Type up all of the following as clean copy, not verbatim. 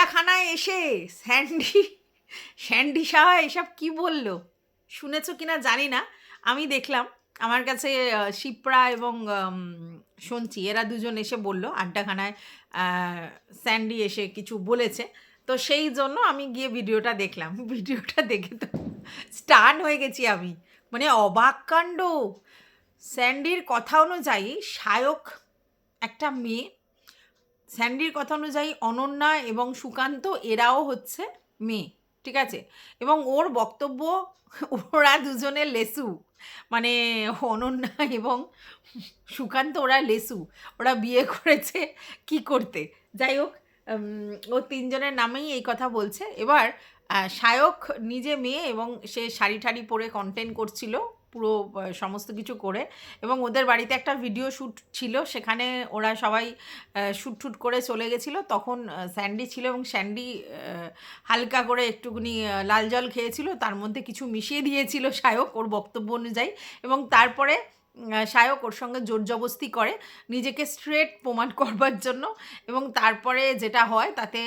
আড্ডাখানায় এসে স্যান্ডি সাহা এসব কি বলল শুনেছো কিনা জানি না। আমি দেখলাম, আমার কাছে শিপ্রা এবং সঞ্চি এরা দুজন এসে বলল আড্ডাখানায় স্যান্ডি এসে কিছু বলেছে। তো সেই জন্য আমি গিয়ে ভিডিওটা দেখলাম। ভিডিওটা দেখে তো স্টান হয়ে গেছি আমি, মানে অবাক কাণ্ড। স্যান্ডির কথা অনুযায়ী সায়ক একটা মেয়ে, স্যান্ডির কথা অনুযায়ী অনন্যা এবং সুকান্ত এরাও হচ্ছে মেয়ে, ঠিক আছে? এবং ওর বক্তব্য ওরা দুজনে লেসু, মানে অনন্যা এবং সুকান্ত ওরা লেসু, ওরা বিয়ে করেছে কি করতে। যাই হোক, ও তিনজনের নামেই এই কথা বলছে। এবার সায়ক নিজে মেয়ে এবং সে শাড়ি ঠাড়ি পরে কন্টেন্ট করছিল পুরো সমস্ত কিছু করে, এবং ওদের বাড়িতে একটা ভিডিও শ্যুট ছিল, সেখানে ওরা সবাই শ্যুট ঠুট করে চলে গেছিলো। তখন স্যান্ডি ছিল এবং স্যান্ডি হালকা করে একটুখানি লাল জল খেয়েছিল, তার মধ্যে কিছু মিশিয়ে দিয়েছিল সায়ক ওর বক্তব্য অনুযায়ী, এবং তারপরে সায়ক ওর সঙ্গে জোর জবস্তি করে নিজেকে স্ট্রেট প্রমাণ করবার জন্য। এবং তারপরে যেটা হয় তাতে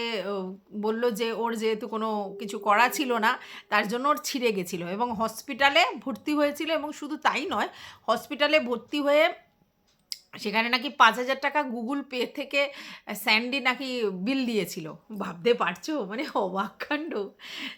বলল যে ওর যেহেতু কোনো কিছু করা ছিল না, তার জন্য ওর ছিঁড়ে গেছিলো এবং হসপিটালে ভর্তি হয়েছিল। এবং শুধু তাই নয়, হসপিটালে ভর্তি হয়ে সেখানে নাকি 5,000 টাকা গুগল পে থেকে স্যান্ডি নাকি বিল দিয়েছিল। ভাবতে পারছো, মানে অবাক কাণ্ড।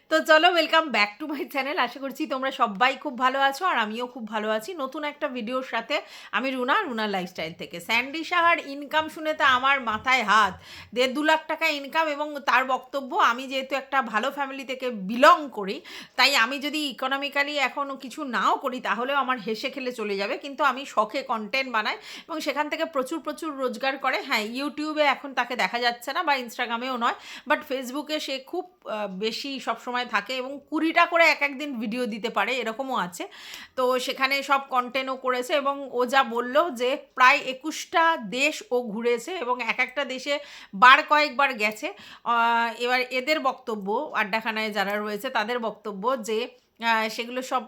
তো চলো, welcome back to my channel. আশা করছি তোমরা সবাই খুব ভালো আছো, আর আমিও খুব ভালো আছি নতুন একটা ভিডিওর সাথে। আমি রুনার লাইফস্টাইল থেকে। স্যান্ডি সাহার ইনকাম শুনে তো আমার মাথায় হাত, 1.5-2 লাখ টাকা ইনকাম, এবং তার বক্তব্য আমি যেহেতু একটা ভালো ফ্যামিলি থেকে বিলং করি, তাই আমি যদি ইকোনমিক্যালি এখনও কিছু নাও করি তাহলেও আমার হেসে খেলে চলে যাবে, কিন্তু আমি শখে কন্টেন্ট বানাই এবং সেখান থেকে প্রচুর প্রচুর রোজগার করে। হ্যাঁ, ইউটিউবে এখন তাকে দেখা যাচ্ছে না, বা ইনস্টাগ্রামেও নয়, বাট ফেসবুকে সে খুব বেশি সবসময় থাকে এবং 20টা করে এক একদিন ভিডিও দিতে পারে, এরকমও আছে। তো সেখানে সব কন্টেন্টও করেছে, এবং ও যা বললো যে প্রায় 21টা দেশ ও ঘুরেছে এবং এক একটা দেশে কয়েকবার গেছে। এবার এদের বক্তব্য, আড্ডাখানায় যারা রয়েছে তাদের বক্তব্য যে সেগুলো সব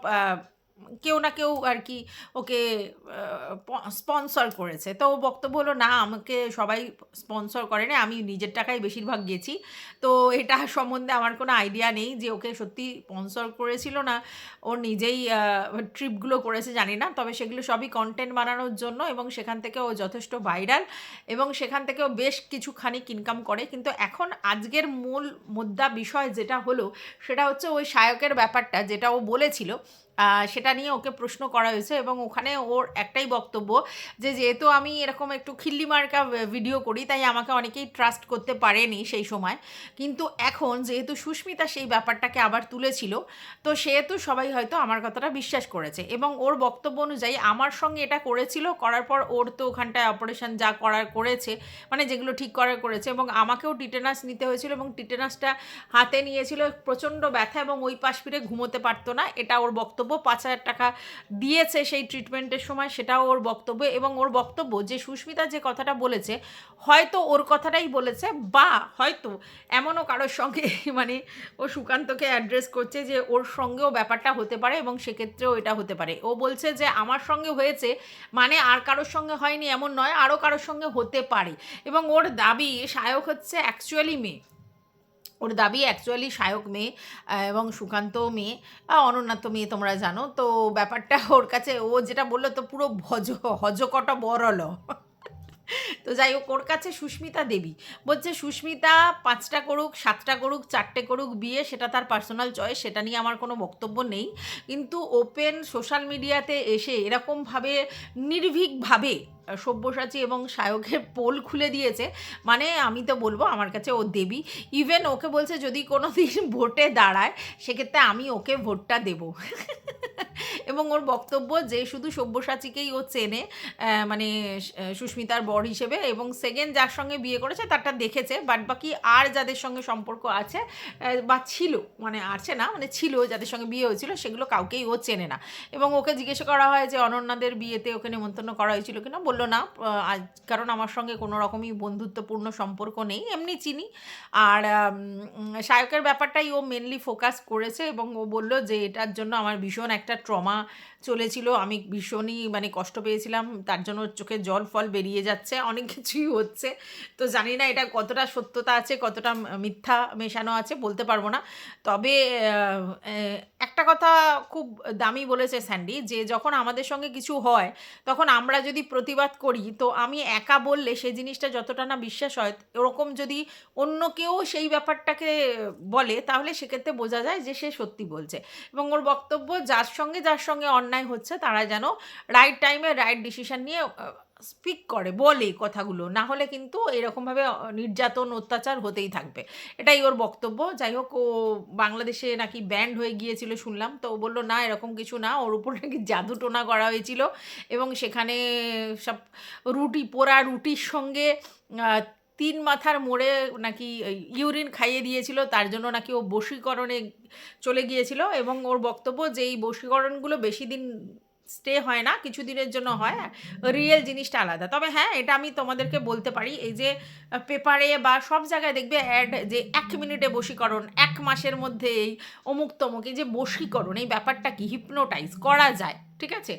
কেউ না কেউ আর কি ওকে স্পন্সর করেছে। তো ও বক্তব্য হলো, না, আমাকে সবাই স্পন্সর করে না, আমি নিজের টাকায় বেশিরভাগ গেছি। তো এটা সম্বন্ধে আমার কোনো আইডিয়া নেই যে ওকে সত্যি স্পন্সর করেছিল না ওর নিজেই ট্রিপগুলো করেছে, জানি না। তবে সেগুলো সবই কন্টেন্ট বানানোর জন্য, এবং সেখান থেকে ও যথেষ্ট ভাইরাল, এবং সেখান থেকেও বেশ কিছু খানিক ইনকাম করে। কিন্তু এখন আজকের মূল মুদ্রা বিষয় যেটা হলো, সেটা হচ্ছে ওই সায়কের ব্যাপারটা, যেটা ও বলেছিল সেটা নিয়ে ওকে প্রশ্ন করা হয়েছে। এবং ওখানে ওর একটাই বক্তব্য যে যেহেতু আমি এরকম একটু খিল্লি মার্কা ভিডিও করি, তাই আমাকে অনেকেই ট্রাস্ট করতে পারেনি সেই সময়, কিন্তু এখন যেহেতু সুস্মিতা সেই ব্যাপারটাকে আবার তুলেছিল, তো সেহেতু সবাই হয়তো আমার কথাটা বিশ্বাস করেছে। এবং ওর বক্তব্য অনুযায়ী আমার সঙ্গে এটা করেছিল, করার পর ওর তো ওখানটায় অপারেশন যা করার করেছে, মানে যেগুলো ঠিক করার করেছে, এবং আমাকেও টিটেনাস নিতে হয়েছিল, এবং টিটেনাসটা হাতে নিয়েছিল, প্রচণ্ড ব্যথা, এবং ওই পাশ ফিরে ঘুমোতে পারতো না, এটা ওর বক্তব্য। 5,000 টাকা দিয়েছে সেই ট্রিটমেন্টের সময়, সেটাও ওর বক্তব্য। এবং ওর বক্তব্য যে সুস্মিতা যে কথাটা বলেছে, হয়তো ওর কথাটাই বলেছে, বা হয়তো এমনও কারোর সঙ্গে মানে ও সুকান্তকে অ্যাড্রেস করছে যে ওর সঙ্গেও ব্যাপারটা হতে পারে, এবং সেক্ষেত্রেও এটা হতে পারে। ও বলছে যে আমার সঙ্গে হয়েছে, মানে আর কারোর সঙ্গে হয়নি এমন নয়, আরও কারোর সঙ্গে হতে পারে। এবং ওর দাবি সায়ক হচ্ছে অ্যাকচুয়ালি মেয়ে, ওর দাবি অ্যাকচুয়ালি সায়ক মেয়ে, এবং সুকান্ত মেয়ে, অনন্যা তো মেয়ে, তোমরা জানো। তো ব্যাপারটা ওর কাছে, ও যেটা বললো তো পুরো হজকটা বরল। তো যাই হোক, ওর কাছে সুস্মিতা দেবী বলছে সুস্মিতা 5টা করুক, 7টা করুক, 4টে করুক বিয়ে, সেটা তার পার্সোনাল চয়েস, সেটা নিয়ে আমার কোনো বক্তব্য নেই। কিন্তু ওপেন সোশ্যাল মিডিয়াতে এসে এরকমভাবে নির্ভীকভাবে সব্যসাচী এবং সায়কের পোল খুলে দিয়েছে, মানে আমি তো বলবো আমার কাছে ও দেবী। ইভেন ওকে বলছে যদি কোনো দিন ভোটে দাঁড়ায় সেক্ষেত্রে আমি ওকে ভোটটা দেবো। এবং ওর বক্তব্য যে শুধু সব্যসাচীকেই ও চেনে, মানে সুস্মিতার বর হিসেবে, এবং সেকেন্ড যার সঙ্গে বিয়ে করেছে তারটা দেখেছে, বাট বাকি আর যাদের সঙ্গে সম্পর্ক আছে বা ছিল, মানে আছে না, মানে ছিল যাদের সঙ্গে বিয়ে হয়েছিল, সেগুলো কাউকেই ও চেনে না। এবং ওকে জিজ্ঞেস করা হয় যে অনন্যাদের বিয়েতে ওকে নেমন্তন্ন করা হয়েছিল কিনা, বললো না, কারণ আমার সঙ্গে কোনো রকমই বন্ধুত্বপূর্ণ সম্পর্ক নেই, এমনি চিনি। আর সায়কের ব্যাপারটাই ও মেনলি ফোকাস করেছে, এবং ও বলল যে এটার জন্য আমার ভীষণ একটা ট্রমা চলেছিল, আমি ভীষণই মানে কষ্ট পেয়েছিলাম, তার জন্য চোখে জল ফল বেরিয়ে যাচ্ছে, অনেক কিছুই হচ্ছে। তো জানি না এটা কতটা সত্যতা আছে, কতটা মিথ্যা মেশানো আছে বলতে পারবো না। তবে একটা কথা খুব দামি বলেছে স্যান্ডি, যে যখন আমাদের সঙ্গে কিছু হয় তখন আমরা যদি প্রতিবাদ করি, তো আমি একা বললে সেই জিনিসটা যতটা না বিশ্বাস হয়, ওরকম যদি অন্য কেউ সেই ব্যাপারটাকে বলে তাহলে সেক্ষেত্রে বোঝা যায় যে সে সত্যি বলছে। এবং ওর বক্তব্য, যার সঙ্গে অন্যায় হচ্ছে তারা যেন রাইট টাইমে রাইট ডিসিশন নিয়ে স্পিক করে, বলে কথাগুলো, না হলে কিন্তু এরকমভাবে নির্যাতন অত্যাচার হতেই থাকবে। এটাই ওর বক্তব্য। যাই হোক, ও বাংলাদেশে নাকি ব্যান্ড হয়ে গিয়েছিল শুনলাম, তো ও বললো না এরকম কিছু না, ওর উপর নাকি জাদু টোনা করা হয়েছিল এবং সেখানে সব পোড়া রুটির সঙ্গে আহ, ৩ মাথার মোড়ে নাকি ইউরিন খাইয়ে দিয়েছিল, তার জন্য নাকি ও বশীকরণে চলে গিয়েছিল। এবং ওর বক্তব্য যে এই বশীকরণগুলো বেশি দিন স্টে হয় না, কিছু দিনের জন্য হয়, রিয়েল জিনিসটা আলাদা। তবে হ্যাঁ, এটা আমি তোমাদেরকে বলতে পারি, এই যে পেপারে বা সব জায়গায় দেখবে অ্যাড, যে ১ মিনিটে বশীকরণ, ১ মাসের মধ্যে এই অমুক তমুক, এই যে বশীকরণ এই ব্যাপারটা কি হিপনোটাইজ করা যায়, ঠিক আছে?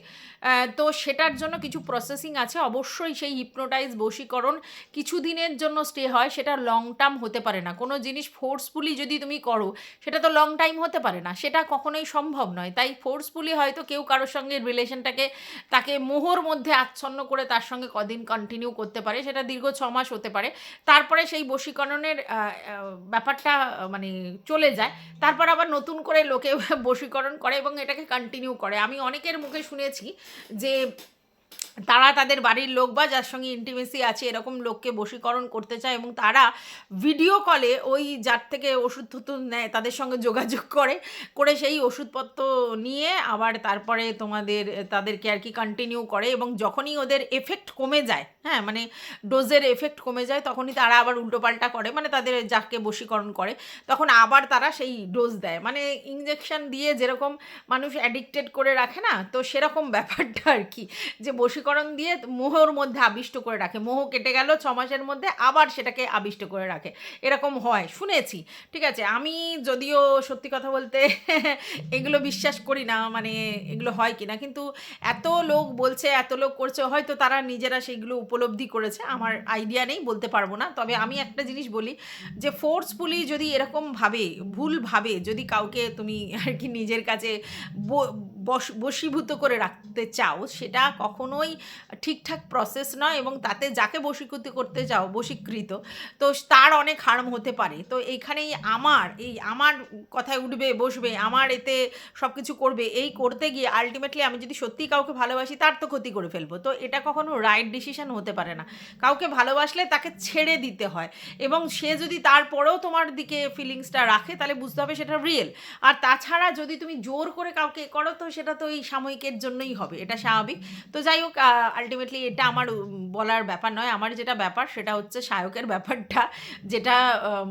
তো সেটার জন্য কিছু প্রসেসিং আছে, অবশ্যই সেই হিপনোটাইজ বশীকরণ কিছু দিনের জন্য স্টে হয়, সেটা লং টার্ম হতে পারে না। কোনো জিনিস ফোর্সফুলি যদি তুমি করো সেটা তো লং টাইম হতে পারে না, সেটা কখনোই সম্ভব নয়। তাই ফোর্সফুলি হয়তো কেউ কারোর সঙ্গে রিলেশনটাকে, তাকে মোহর মধ্যে আচ্ছন্ন করে তার সঙ্গে কদিন কন্টিনিউ করতে পারে, সেটা দীর্ঘ ৬ মাস হতে পারে, তারপরে সেই বশীকরণের ব্যাপারটা মানে চলে যায়, তারপর আবার নতুন করে লোকে বশীকরণ করে এবং এটাকে কন্টিনিউ করে। আমি অনেকের মুখে শুনেছি যে তারা তাদের বাড়ির লোক বা যার সঙ্গে ইন্টিমেসি আছে এরকম লোককে বশীকরণ করতে চায় এবং তারা ভিডিও কলে ওই যার থেকে ওষুধ টুধ নেয় তাদের সঙ্গে যোগাযোগ করে, করে সেই ওষুধপত্র নিয়ে আবার তারপরে তাদেরকে আর কি কন্টিনিউ করে, এবং যখনই ওদের এফেক্ট কমে যায়, হ্যাঁ মানে ডোজের এফেক্ট কমে যায়, তখনই তারা আবার উল্টোপাল্টা করে, মানে তাদের যাকে বশীকরণ করে তখন আবার তারা সেই ডোজ দেয়, মানে ইঞ্জেকশন দিয়ে যেরকম মানুষ অ্যাডিক্টেড করে রাখে না, তো সেরকম ব্যাপারটা আর কি, যে বশীকরণ দিয়ে মোহর মধ্যে আবিষ্ট করে রাখে, মোহ কেটে গেল ৬ মাসের মধ্যে আবার সেটাকে আবিষ্ট করে রাখে, এরকম হয় শুনেছি। ঠিক আছে, আমি যদিও সত্যি কথা বলতে এগুলো বিশ্বাস করি না, মানে এগুলো হয় কি না, কিন্তু এত লোক বলছে, এত লোক করছে, হয়তো তারা নিজেরা সেইগুলো উপলব্ধি করেছে, আমার আইডিয়া নেই, বলতে পারবো না। তবে আমি একটা জিনিস বলি, যে ফোর্সফুলি যদি এরকমভাবে ভুলভাবে যদি কাউকে তুমি আর কি নিজের কাছে বশীভূত করে রাখতে চাও, সেটা কখনোই ঠিকঠাক প্রসেস নয়, এবং তাতে যাকে বশীকৃত করতে চাও, বশীকৃত, তো তার অনেক হার্ম হতে পারে। তো এইখানেই আমার কথায় উঠবে বসবে, আমার এতে সব কিছু করবে, এই করতে গিয়ে আলটিমেটলি আমি যদি সত্যিই কাউকে ভালোবাসি তার তো ক্ষতি করে ফেলবো, তো এটা কখনো রাইট ডিসিশন হতে পারে না। কাউকে ভালোবাসলে তাকে ছেড়ে দিতে হয়, এবং সে যদি তারপরেও তোমার দিকে ফিলিংসটা রাখে তাহলে বুঝতে হবে সেটা রিয়েল। আর তাছাড়া যদি তুমি জোর করে কাউকে করো, তো সেটা তো এই সাময়িকের জন্যই হবে, এটা স্বাভাবিক। তো যাই হোক, আলটিমেটলি এটা আমার বলার ব্যাপার নয়, আমার যেটা ব্যাপার সেটা হচ্ছে সায়কের ব্যাপারটা, যেটা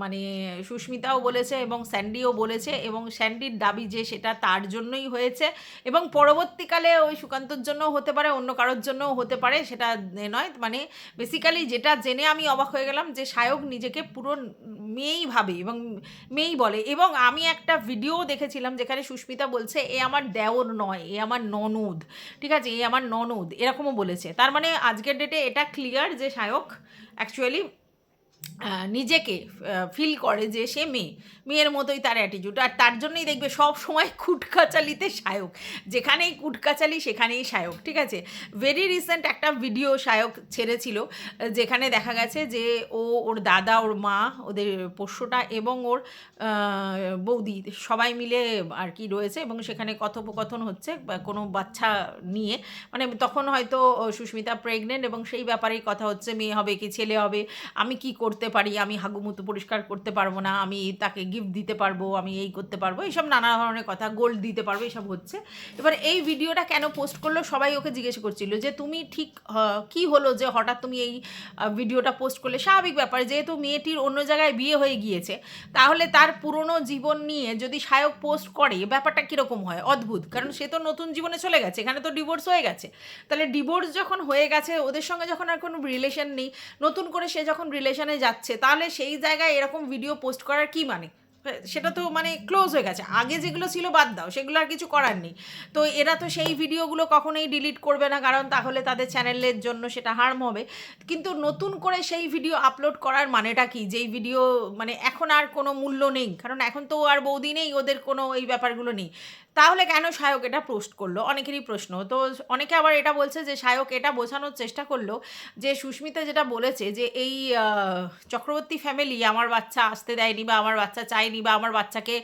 মানে সুস্মিতাও বলেছে এবং স্যান্ডিও বলেছে, এবং স্যান্ডির দাবি যে সেটা তার জন্যই হয়েছে, এবং পরবর্তীকালে ওই সুকান্তর জন্য হতে পারে, অন্য কারোর জন্যও হতে পারে, সেটা নয়। মানে বেসিক্যালি যেটা জেনে আমি অবাক হয়ে গেলাম, যে সায়ক নিজেকে পুরো মেয়েই ভাবে এবং মেয়েই বলে। এবং আমি একটা ভিডিও দেখেছিলাম যেখানে সুস্মিতা বলছে এ আমার দেওর নয়, এ আমার ননদ, ঠিক আছে, এ আমার ননদ, এরকমও বলেছে। তার মানে আজকের ডেটে এটা ক্লিয়ার যে সায়ক অ্যাকচুয়ালি নিজেকে ফিল করে যে সে মেয়ের মতোই তার অ্যাটিটিউড, আর তার জন্যই দেখবে সব সময় কুটকাচালিতে সায়ক, যেখানেই কুটকাচালি সেখানেই সায়ক, ঠিক আছে। ভেরি রিসেন্ট একটা ভিডিও সায়ক ছেড়েছিল, যেখানে দেখা গেছে যে ওর দাদা, ওর মা, ওদের পোষ্যটা এবং ওর বৌদি সবাই মিলে আর কি রয়েছে, এবং সেখানে কথোপকথন হচ্ছে কোনো বাচ্চা নিয়ে, মানে তখন হয়তো সুস্মিতা প্রেগনেন্ট, এবং সেই ব্যাপারেই কথা হচ্ছে, মেয়ে হবে কি ছেলে হবে, আমি কি করতে পারি, আমি হাগুমুতু পরিষ্কার করতে পারবো না, আমি তাকে গিফট দিতে পারবো, আমি এই করতে পারবো, এইসব নানা ধরনের কথা, গোল্ড দিতে পারবো, এইসব হচ্ছে। এবার এই ভিডিওটা কেন পোস্ট করলো, সবাই ওকে জিজ্ঞেস করছিল যে তুমি ঠিক কি হলো যে হঠাৎ তুমি এই ভিডিওটা পোস্ট করলে। স্বাভাবিক ব্যাপার, যেহেতু মেয়েটির অন্য জায়গায় বিয়ে হয়ে গিয়েছে, তাহলে তার পুরনো জীবন নিয়ে যদি সায়ক পোস্ট করে, ব্যাপারটা কীরকম হয়, অদ্ভুত। কারণ সে তো নতুন জীবনে চলে গেছে, এখানে তো ডিভোর্স হয়ে গেছে, তাহলে ডিভোর্স যখন হয়ে গেছে, ওদের সঙ্গে যখন আর কোনো রিলেশন নেই, নতুন করে সে যখন রিলেশনে যাচ্ছে, তাহলে সেই জায়গায় এরকম ভিডিও পোস্ট করার কী মানে, সেটা তো মানে ক্লোজ হয়ে গেছে। আগে যেগুলো ছিল বাদ দাও, সেগুলো আর কিছু করার নেই। তো এরা তো সেই ভিডিওগুলো কখনোই ডিলিট করবে না, কারণ তাহলে তাদের চ্যানেলের জন্য সেটা হার্ম হবে। কিন্তু নতুন করে সেই ভিডিও আপলোড করার মানেটা কি? যেই ভিডিও মানে এখন আর কোনো মূল্য নেই, কারণ এখন তো আর বৌদি নেই, ওদের কোনো এই ব্যাপারগুলো নেই। তাহলে কেন সায়ক এটা পোস্ট করলো? অনেকেরই প্রশ্ন। তো অনেকে আবার এটা বলছে যে সায়ক এটা বোঝানোর চেষ্টা করলো যে সুস্মিতা যেটা বলেছে যে এই চক্রবর্তী ফ্যামিলি আমার বাচ্চা আসতে দেয়নি, বা আমার বাচ্চা চায়নি, বা আমার বাচ্চাকে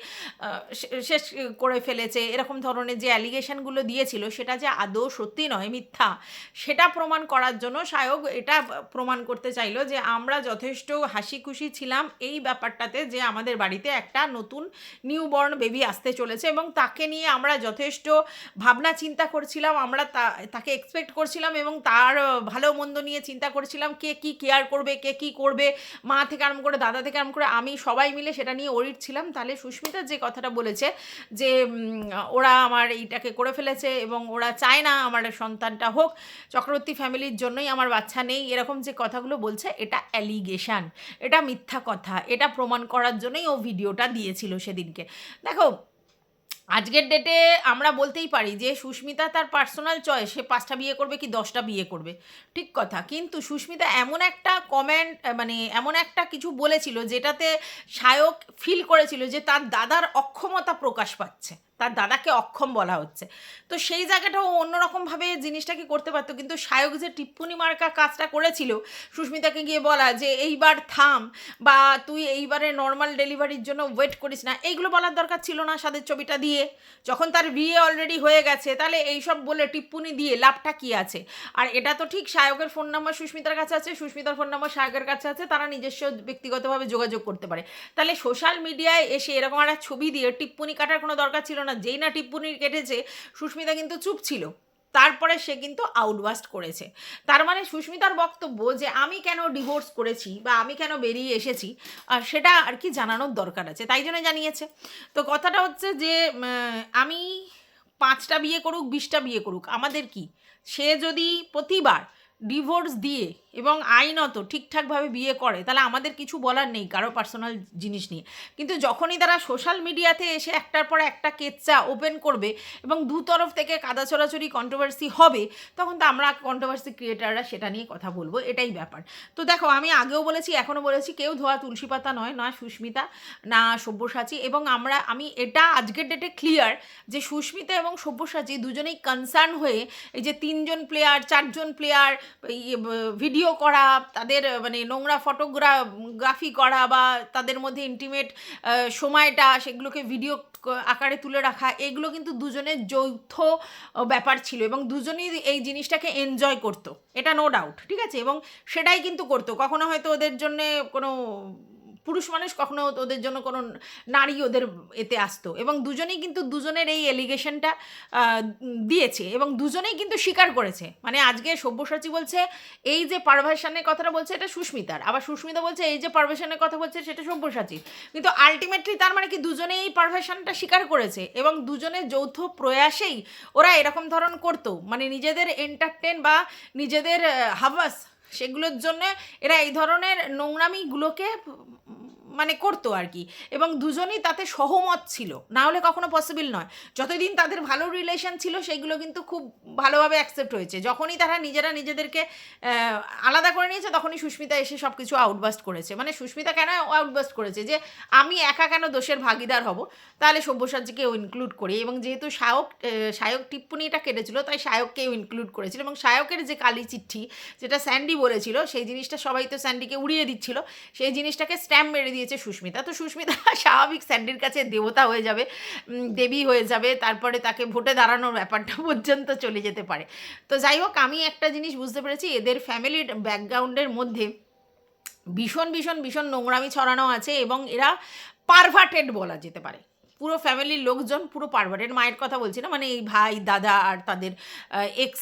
শেষ করে ফেলেছে, এরকম ধরনের যে অ্যালিগেশনগুলো দিয়েছিল সেটা যে আদৌ সত্যি নয়, মিথ্যা, সেটা প্রমাণ করার জন্য সায়ক এটা প্রমাণ করতে চাইলো যে আমরা যথেষ্ট হাসি খুশি ছিলাম এই ব্যাপারটাতে যে আমাদের বাড়িতে একটা নতুন নিউবর্ন বেবি আসতে চলেছে, এবং তাকে নিয়ে আমরা যথেষ্ট ভাবনা চিন্তা করছিলাম, আমরা তাকে এক্সপেক্ট করছিলাম, এবং তার ভালো মন্দ নিয়ে চিন্তা করছিলাম, কে কি কেয়ার করবে, কে কি করবে, মা থেকে আরম্ভ করে দাদা থেকে আরম্ভ করে আমি, সবাই মিলে সেটা নিয়ে ওরিড ছিলাম। তাহলে সুস্মিতা যে কথাটা বলেছে যে ওরা আমার এইটাকে করে ফেলেছে এবং ওরা চায় না আমার সন্তানটা হোক, চক্রবর্তী ফ্যামিলির জন্যই আমার বাচ্চা নেই, এরকম যে কথাগুলো বলছে এটা অ্যালিগেশন, এটা মিথ্যা কথা, এটা প্রমাণ করার জন্যই ও ভিডিওটা দিয়েছিল সেদিনকে। দেখো, আজকের ডেটে আমরা বলতেই পারি যে সুস্মিতা তার পার্সোনাল চয়েস, সে 5টা বিয়ে করবে কি 10টা বিয়ে করবে, ঠিক কথা। কিন্তু সুস্মিতা এমন একটা কমেন্ট, মানে এমন একটা কিছু বলেছিল যেটাতে সায়ক ফিল করেছিল যে তার দাদার অক্ষমতা প্রকাশ পাচ্ছে, তার দাদাকে অক্ষম বলা হচ্ছে। তো সেই জায়গাটাও অন্যরকমভাবে জিনিসটাকে করতে পারতো, কিন্তু সায়ক যে টিপ্পনি মার্কা কাজটা করেছিল সুস্মিতাকে গিয়ে বলা যে এইবার থাম, বা তুই এইবারে নর্মাল ডেলিভারির জন্য ওয়েট করিস না, এইগুলো বলার দরকার ছিল না সাদের ছবিটা দিয়ে। যখন তার বিয়ে অলরেডি হয়ে গেছে, তাহলে এইসব বলে টিপ্পনি দিয়ে লাভটা কী আছে? আর এটা তো ঠিক, সায়কের ফোন নাম্বার সুস্মিতার কাছে আছে, সুস্মিতার ফোন নাম্বার সায়কের কাছে আছে, তারা নিজস্ব ব্যক্তিগতভাবে যোগাযোগ করতে পারে। তাহলে সোশ্যাল মিডিয়ায় এসে এরকম একটা ছবি দিয়ে টিপ্পনি কাটার কোনো দরকার ছিল না। যেই না টিপ্পনি কেটেছে, সুস্মিতা কিন্তু চুপ ছিল, তারপরে সে কিন্তু আউটবাস্ট করেছে। তার মানে সুস্মিতার বক্তব্য যে আমি কেন ডিভোর্স করেছি বা আমি কেন বেরিয়ে এসেছি, সেটা আর কি জানানোর দরকার আছে, তাই জন্য জানিয়েছে। তো কথাটা হচ্ছে যে আমি 5টা বিয়ে করুক, 20টা বিয়ে করুক, আমাদের কি? সে যদি প্রতিবার ডিভোর্স দিয়ে এবং আইনত ঠিকঠাকভাবে বিয়ে করে, তাহলে আমাদের কিছু বলার নেই কারো পার্সোনাল জিনিস নিয়ে। কিন্তু যখনই তারা সোশ্যাল মিডিয়াতে এসে একটার পর একটা কেচ্চা ওপেন করবে এবং দু তরফ থেকে কাদা ছড়াছড়ি কন্ট্রোভার্সি হবে, তখন তো আমরা কন্ট্রোভার্সি ক্রিয়েটাররা সেটা নিয়ে কথা বলবো, এটাই ব্যাপার। তো দেখো, আমি আগেও বলেছি, এখনও বলেছি, কেউ ধোয়া তুলসী পাতা নয়, না সুস্মিতা না সব্যসাচী। এবং আমি এটা আজকের ডেটে ক্লিয়ার যে সুস্মিতা এবং সব্যসাচী দুজনেই কনসার্ন হয়ে এই যে 3জন প্লেয়ার 4জন প্লেয়ার ভিডিও করা, তাদের মানে নোংরা ফটোগ্রাফি করা, বা তাদের মধ্যে ইন্টিমেট সময়টা সেগুলোকে ভিডিও আকারে তুলে রাখা, এগুলো কিন্তু দুজনের যৌথ ব্যাপার ছিল, এবং দুজনেই এই জিনিসটাকে এনজয় করতো, এটা নো ডাউট, ঠিক আছে। এবং সেটাই কিন্তু করতো, কখনো হয়তো ওদের জন্যে কোনো পুরুষ মানুষ, কখনো ওদের জন্য কোনো নারী ওদের এতে আসতো, এবং দুজনেই কিন্তু দুজনের এই এলিগেশনটা দিয়েছে, এবং দুজনেই কিন্তু স্বীকার করেছে। মানে আজকে সব্যসাচী বলছে এই যে পারভার্সনের কথাটা বলছে এটা সুস্মিতার, আবার সুস্মিতা বলছে এই যে পারভার্সনের কথা বলছে সেটা সব্যসাচীর, কিন্তু আলটিমেটলি তার মানে কি দুজনেই এই পারভার্সনটা স্বীকার করেছে, এবং দুজনের যৌথ প্রয়াসেই ওরা এরকম ধরন করতো, মানে নিজেদের এন্টারটেন বা নিজেদের হাভাস, সেগুলোর জন্য এরা এই ধরনের নোংরামিগুলোকে মানে করতো আর কি, এবং দুজনেই তাতে সহমত ছিল, না হলে কখনো পসিবল নয়। যতদিন তাদের ভালো রিলেশন ছিল সেইগুলো কিন্তু খুব ভালোভাবে অ্যাকসেপ্ট হয়েছে, যখনই তারা নিজেরা নিজেদেরকে আলাদা করে নিয়েছে, তখনই সুস্মিতা এসে সব কিছু আউটবাস্ট করেছে। মানে সুস্মিতা কেন আউটবাস্ট করেছে যে আমি একা কেন দোষের ভাগিদার হব, তাহলে সব্যসাচীকেও ইনক্লুড করি, এবং যেহেতু সায়ক টিপ্পনিটা কেটেছিল, তাই সায়ককেও ইনক্লুড করেছিল, এবং সায়কের যে কালি চিঠি যেটা স্যান্ডি বলেছিল, সেই জিনিসটা সবাই তো স্যান্ডিকে উড়িয়ে দিচ্ছিল, সেই জিনিসটাকে স্ট্যাম্প মেরে দিয়েছে সুস্মিতা। তো সুস্মিতা স্বাভাবিক স্যান্ডির কাছে দেবতা হয়ে যাবে, দেবী হয়ে যাবে, তারপরে তাকে ভোটে দাঁড়ানোর ব্যাপারটা পর্যন্ত চলে যেতে পারে। তো যাই হোক, আমি একটা জিনিস বুঝতে পেরেছি, এদের ফ্যামিলির ব্যাকগ্রাউন্ডের মধ্যে ভীষণ ভীষণ ভীষণ নোংরামি ছড়ানো আছে, এবং এরা পারভার্টেড বলা যেতে পারে, পুরো ফ্যামিলির লোকজন পুরো পারভার্টেড, মায়ের কথা বলছি না, মানে এই ভাই দাদা আর তাদের এক্স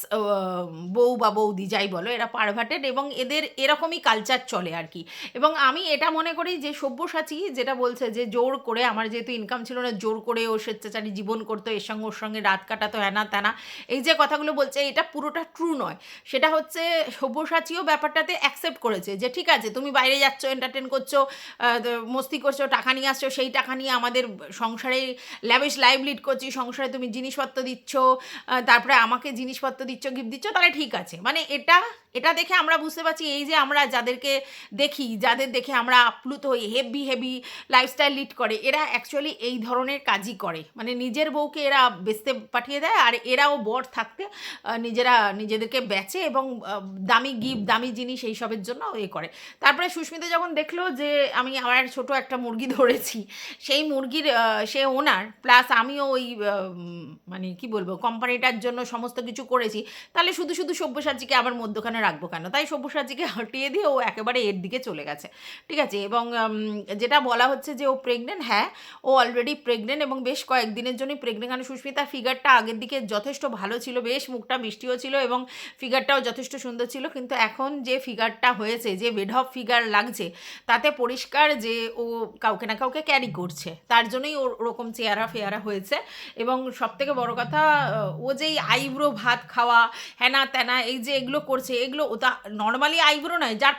বউ বা বৌদি যাই বলো, এরা পারভার্টেড এবং এদের এরকমই কালচার চলে আর কি। এবং আমি এটা মনে করি যে সব্যসাচী যেটা বলছে যে জোর করে, আমার যেহেতু ইনকাম ছিল না, জোর করে ও স্বেচ্ছাচারী জীবন করতো, এর সঙ্গে ওর সঙ্গে রাত কাটাতো, হ্যানা ত্যানা, এই যে কথাগুলো বলছে এটা পুরোটা ট্রু নয়। সেটা হচ্ছে সব্যসাচীও ব্যাপারটাতে অ্যাকসেপ্ট করেছে যে ঠিক আছে তুমি বাইরে যাচ্ছ, এন্টারটেন করছো, মস্তি করছো, টাকা নিয়ে আসছো, সেই টাকা নিয়ে আমাদের সংসারে ল্যাভিশ লাইফ লিড করছি, সংসারে তুমি জিনিসপত্র দিচ্ছ, তারপরে আমাকে জিনিসপত্র দিচ্ছ, গিফট দিচ্ছ, তাহলে ঠিক আছে। মানে এটা এটা দেখে আমরা বুঝতে পারছি এই যে আমরা যাদেরকে দেখি, যাদের দেখে আমরা আপ্লুত হই, হেভি হেভি লাইফস্টাইল লিড করে, এরা অ্যাকচুয়ালি এই ধরনের কাজই করে। মানে নিজের বউকে এরা বেচতে পাঠিয়ে দেয়, আর এরাও বর থাকতে নিজেরা নিজেদেরকে বেচে এবং দামি গিফট, দামি জিনিস এইসবের জন্য এ করে। তারপরে সুস্মিতা যখন দেখলো যে আমি আমার ছোট একটা মুরগি ধরেছি, সেই মুরগির সে ওনার প্লাস আমিও ওই মানে কি বলবো কোম্পানিটার জন্য সমস্ত কিছু করেছি, তাহলে শুধু শুধু সব্যসাচীকে আবার মধ্যখানে রাখবো কেন? তাই সব্যসাচীকে হটিয়ে দিয়ে ও একেবারে এর দিকে চলে গেছে, ঠিক আছে। এবং যেটা বলা হচ্ছে যে ও প্রেগনেন্ট, হ্যাঁ ও অলরেডি প্রেগনেন্ট এবং বেশ কয়েকদিনের জন্যই প্রেগনেন্ট। কারণ সুস্মিতার ফিগারটা আগের দিকে যথেষ্ট ভালো ছিল, বেশ মুখটা মিষ্টিও ছিল এবং ফিগারটাও যথেষ্ট সুন্দর ছিল, কিন্তু এখন যে ফিগারটা হয়েছে, যে বেঢপ ফিগার লাগছে, তাতে পরিষ্কার যে ও কাউকে না কাউকে ক্যারি করছে, তার জন্যই ওর ওরকম চেহারা ফেয়ারা হয়েছে। এবং সবথেকে বড় কথা, ও যেই আইব্রো ভাত খাওয়া, হ্যানা ত্যানা, এই যে এগুলো করছে, এগুলো ও তা নর্মালি আইব্রো নয়, যার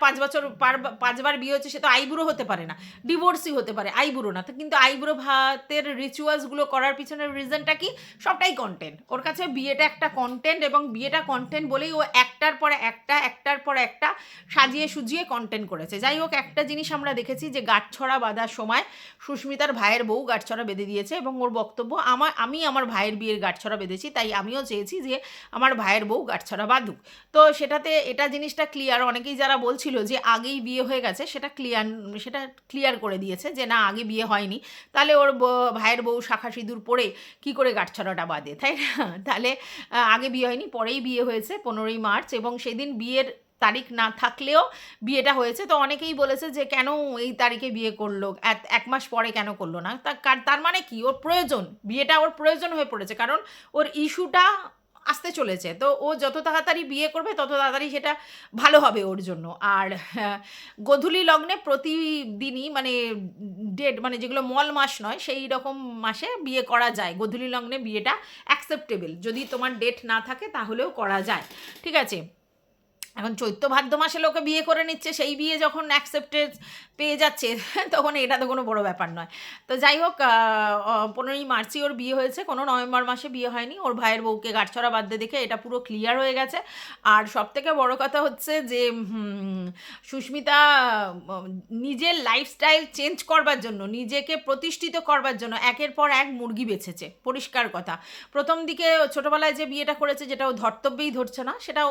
5বার বিয়ে হচ্ছে সে তো আইব্রো হতে পারে না, ডিভোর্সই হতে পারে, আইব্রো না। তো কিন্তু আইব্রো ভাতের রিচুয়ালসগুলো করার পিছনের রিজনটা কি? সবটাই কন্টেন্ট। ওর কাছে বিয়েটা একটা কন্টেন্ট, এবং বিয়েটা কন্টেন্ট বলেই ও একটার পর একটা সাজিয়ে সুজিয়ে কন্টেন্ট করেছে। যাই হোক, একটা জিনিস আমরা দেখেছি যে গাঁটছড়া বাঁধার সময় সুস্মিতার ভাইয়ের বউ গাঁটছড়া বেঁধে দিয়েছে, এবং ওর বক্তব্য, আমি আমার ভাইয়ের বিয়ের গাঁটছড়া বেঁধেছি, তাই আমিও চেয়েছি যে আমার ভাইয়ের বউ গাঁটছড়া বাঁধুক। তো সেটাতে এটা জিনিসটা ক্লিয়ার, অনেকেই যারা বলছিল যে আগেই বিয়ে হয়ে গেছে, সেটা ক্লিয়ার করে দিয়েছে যে না, আগে বিয়ে হয়নি। তাহলে ওর ভাইয়ের বউ শাখা সিঁদুর পরে কি করে গাঁটছড়াটা বাঁধে, তাই না? তাহলে আগে বিয়ে হয়নি, পরেই বিয়ে হয়েছে 15ই মার্চ, এবং সেদিন বিয়ের তারিখ না থাকলেও বিয়েটা হয়েছে। তো অনেকেই বলেছে যে কেন এই তারিখে বিয়ে করলো, এক মাস পরে কেন করলো না? তার মানে কি, ওর প্রয়োজন, বিয়েটা ওর প্রয়োজন হয়ে পড়েছে, কারণ ওর ইস্যুটা আসতে চলেছে। তো ও যত তাড়াতাড়ি বিয়ে করবে তত তাড়াতাড়ি সেটা ভালো হবে ওর জন্য। আর গোধূলি লগ্নে প্রতিদিনই মানে ডেট, মানে যেগুলো মল মাস নয় সেই রকম মাসে বিয়ে করা যায়। গোধূলি লগ্নে বিয়েটা অ্যাকসেপ্টেবল, যদি তোমার ডেট না থাকে তাহলেও করা যায়, ঠিক আছে। এখন চৈত্র ভাদ্র মাসে লোকে বিয়ে করে নিচ্ছে, সেই বিয়ে যখন অ্যাকসেপ্টেড পেয়ে যাচ্ছে তখন এটা তো কোনো বড় ব্যাপার নয়। তো যাই হোক, 15ই মার্চই ওর বিয়ে হয়েছে, কোনো নভেম্বর মাসে বিয়ে হয়নি। ওর ভাইয়ের বউকে গাঁটছড়া বাঁধতে দেখে এটা পুরো ক্লিয়ার হয়ে গেছে। আর সবথেকে বড় কথা হচ্ছে যে সুস্মিতা নিজের লাইফস্টাইল চেঞ্জ করবার জন্য, নিজেকে প্রতিষ্ঠিত করবার জন্য একের পর এক মুরগি বেছেছে, পরিষ্কার কথা। প্রথম দিকে ছোটোবেলায় যে বিয়েটা করেছে, যেটা ও ধর্তব্যেই ধরছে না, সেটাও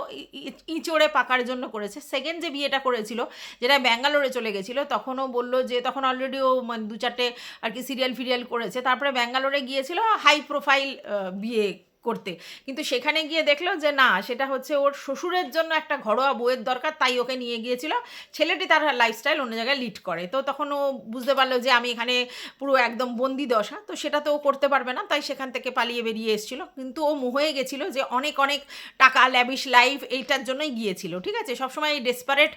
ইঁচড়ে পাকার জন্য করেছে। সেকেন্ড যে বিয়েটা করেছিল, যেটা ব্যাঙ্গালোরে চলে গেছিলো, তখনও বললো যে তখন অলরেডি ও মানে 2-4টে আর কি সিরিয়াল করেছে, তারপরে ব্যাঙ্গালোরে গিয়েছিল হাই প্রোফাইল বিয়ে করতে, কিন্তু সেখানে গিয়ে দেখলো যে না, সেটা হচ্ছে ওর শ্বশুরের জন্য একটা ঘরোয়া বউয়ের দরকার, তাই ওকে নিয়ে গিয়েছিল। ছেলেটি তার লাইফস্টাইল অন্য জায়গায় লিড করে, তো তখন ও বুঝতে পারলো যে আমি এখানে পুরো একদম বন্দি দশা, তো সেটা তো ও করতে পারবে না, তাই সেখান থেকে পালিয়ে বেরিয়ে এসেছিল। কিন্তু ও হয়ে গেছিলো যে অনেক অনেক টাকা, ল্যাভিশ লাইফ, এইটার জন্যই গিয়েছিল, ঠিক আছে। সবসময় এই ডেসপারেট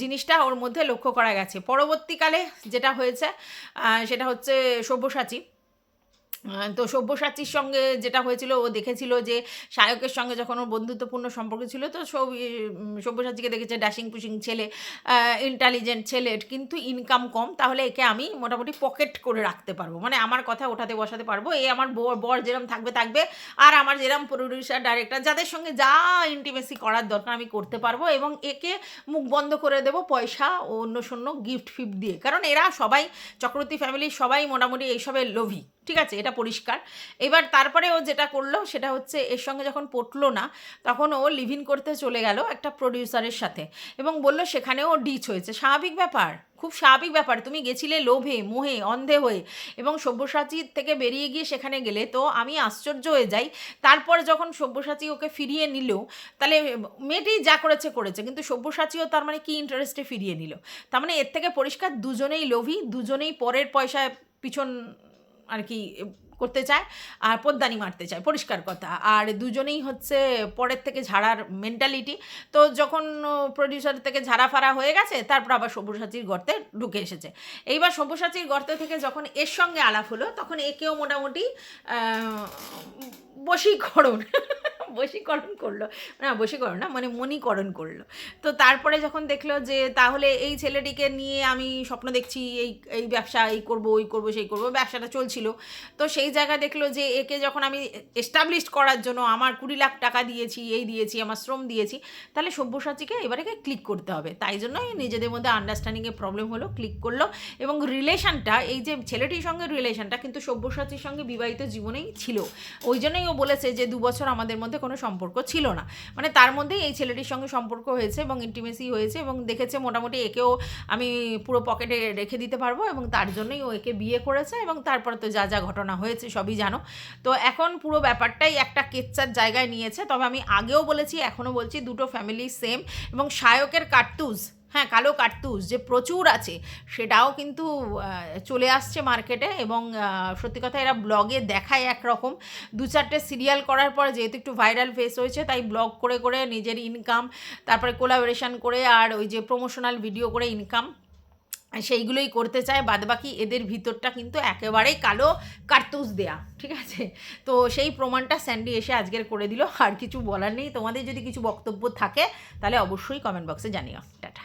জিনিসটা ওর মধ্যে লক্ষ্য করা গেছে। পরবর্তীকালে যেটা হয়েছে সেটা হচ্ছে সব্যসাচী। তো সব্যসাচীর সঙ্গে যেটা হয়েছিল, ও দেখেছিল যে সায়কের সঙ্গে যখন ওর বন্ধুত্বপূর্ণ সম্পর্ক ছিল, তো সব্যসাচীকে দেখেছে ড্যাশিং পুশিং ছেলে, ইন্টেলিজেন্ট ছেলে, কিন্তু ইনকাম কম, তাহলে একে আমি মোটামুটি পকেট করে রাখতে পারবো, মানে আমার কথা ওঠাতে বসাতে পারবো, এ আমার বর যেরম থাকবে, আর আমার যেরম প্রডিউসার ডাইরেক্টর যাদের সঙ্গে যা ইন্টিমেসি করার দরকার আমি করতে পারবো, এবং একে মুখ বন্ধ করে দেবো পয়সা ও অন্য শূন্য গিফট ফিফট দিয়ে, কারণ এরা সবাই চক্রবর্তী ফ্যামিলির সবাই মোটামুটি এইসবের লোভী, ঠিক আছে, এটা পরিষ্কার। এবার তারপরে ও যেটা করলো সেটা হচ্ছে, এর সঙ্গে যখন পটলো না, তখন ও লিভ ইন করতে চলে গেল একটা প্রডিউসারের সাথে, এবং বললো সেখানেও ও ডিচ হয়েছে। স্বাভাবিক ব্যাপার, খুব স্বাভাবিক ব্যাপার, তুমি গেছিলে লোভে মোহে অন্ধে হয়ে, এবং সব্যসাচীর থেকে বেরিয়ে গিয়ে সেখানে গেলে, তো আমি আশ্চর্য হয়ে যাই। তারপর যখন সব্যসাচী ওকে ফিরিয়ে নিল, তাহলে মেয়েটি যা করেছে, কিন্তু সব্যসাচীও তার মানে কি ইন্টারেস্টে ফিরিয়ে নিল? তার মানে এর থেকে পরিষ্কার দুজনেই লোভী, দুজনেই পরের পয়সায় পিছন আর কি করতে চায় আর পদ্দানি মারতে চায়, পরিষ্কার কথা। আর দুজনেই হচ্ছে পরের থেকে ঝাড়ার মেন্টালিটি। তো যখন প্রডিউসার থেকে ঝাড়া ফাড়া হয়ে গেছে, তারপর আবার সব্যসাচীর গর্তে ঢুকে এসেছে। এইবার সব্যসাচীর গর্ত থেকে যখন এর সঙ্গে আলাপ হলো, তখন একেও মোটামুটি বশীকরণ বশীকরণ করলো, না বশীকরণ না, মানে মণিকরণ করলো। তো তারপরে যখন দেখলো যে তাহলে এই ছেলেটিকে নিয়ে আমি স্বপ্ন দেখছি, এই এই ব্যবসা, এই করব, ওই করব, সেই করব, ব্যবসাটা চলছিল। তো সেই জায়গায় দেখলো যে একে যখন আমি এস্টাবলিশ করার জন্য আমার 20 লাখ টাকা দিয়েছি, এই দিয়েছি, আমার শ্রম দিয়েছি, তাহলে সব্যসাচীকে এবারে ক্লিক করতে হবে। তাই জন্যই নিজেদের মধ্যে আন্ডারস্ট্যান্ডিংয়ে প্রবলেম হলো, ক্লিক করলো। এবং রিলেশনটা, এই যে ছেলেটির সঙ্গে রিলেশনটা কিন্তু সব্যসাচীর সঙ্গে বিবাহিত জীবনেই ছিল। ওই জন্যই ও বলেছে যে 2 বছর আমাদের মধ্যে কোনো সম্পর্ক ছিল না, মানে তার মধ্যেই এই ছেলেটির সঙ্গে সম্পর্ক হয়েছে এবং ইন্টিমেসি হয়েছে, এবং দেখেছে মোটামুটি একেও আমি পুরো পকেটে রেখে দিতে পারবো, এবং তার জন্যই ও একে বিয়ে করেছে। এবং তারপরে তো যা যা ঘটনা হয়েছে সবই জানো। তো এখন পুরো ব্যাপারটাই একটা কেচ্চার জায়গায় নিয়েছে। তবে আমি আগেও বলেছি, এখনও বলছি, দুটো ফ্যামিলি সেম। এবং সায়কের কার্তুজ, হ্যাঁ কালো কার্তুজ যে প্রচুর আছে, সেটাও কিন্তু চলে আসছে মার্কেটে। এবং সত্যি কথা এরা ব্লগে দেখায় একরকম, 2-4টে সিরিয়াল করার পর যেহেতু একটু ভাইরাল ফেস হয়েছে, তাই ব্লগ করে করে নিজের ইনকাম, তারপরে কোলাবোরেশন করে, আর ওই যে প্রমোশনাল ভিডিও করে ইনকাম, সেইগুলোই করতে চায়। বাদবাকি এদের ভিতরটা কিন্তু একেবারেই কালো কার্তুজ দেয়া, ঠিক আছে? তো সেই প্রমাণটা স্যান্ডি এসে আজকের করে দিল। আর কিছু বলার নেই। তোমাদের যদি কিছু বক্তব্য থাকে তাহলে অবশ্যই কমেন্ট বক্সে জানিও। টাটা।